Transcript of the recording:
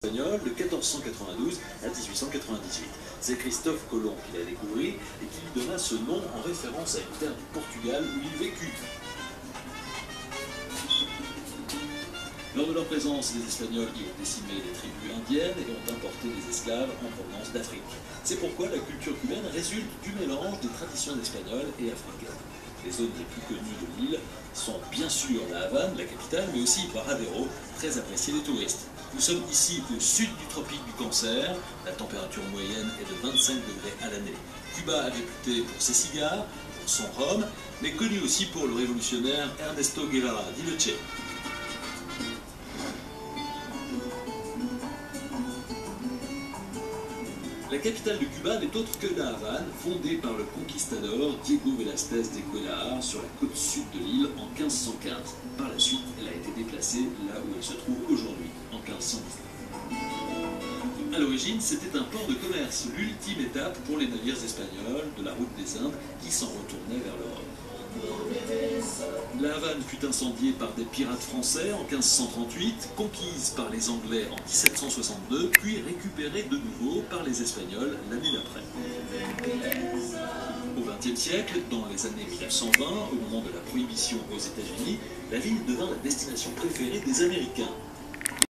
espagnol de 1492 à 1898. C'est Christophe Colomb qui l'a découvert et qui lui donna ce nom en référence à une terre du Portugal où il vécut. Lors de leur présence, les Espagnols y ont décimé les tribus indiennes et ont importé des esclaves en provenance d'Afrique. C'est pourquoi la culture cubaine résulte du mélange des traditions espagnoles et africaines. Les zones les plus connues de l'île sont bien sûr la Havane, la capitale, mais aussi Varadero, très appréciée des touristes. Nous sommes ici au sud du tropique du Cancer, la température moyenne est de 25 degrés à l'année. Cuba est réputé pour ses cigares, pour son rhum, mais connu aussi pour le révolutionnaire Ernesto Guevara, dit le Che. La capitale de Cuba n'est autre que la Havane, fondée par le conquistador Diego Velázquez de Cuéllar sur la côte sud de l'île en 1515. Par la suite, elle a été déplacée là où elle se trouve aujourd'hui, en 1519. A l'origine, c'était un port de commerce, l'ultime étape pour les navires espagnols de la route des Indes qui s'en retournaient vers l'Europe. La Havane fut incendiée par des pirates français en 1538, conquise par les Anglais en 1762, puis récupérée de nouveau par les Espagnols l'année d'après. Au XXe siècle, dans les années 1920, au moment de la prohibition aux États-Unis, la ville devint la destination préférée des Américains.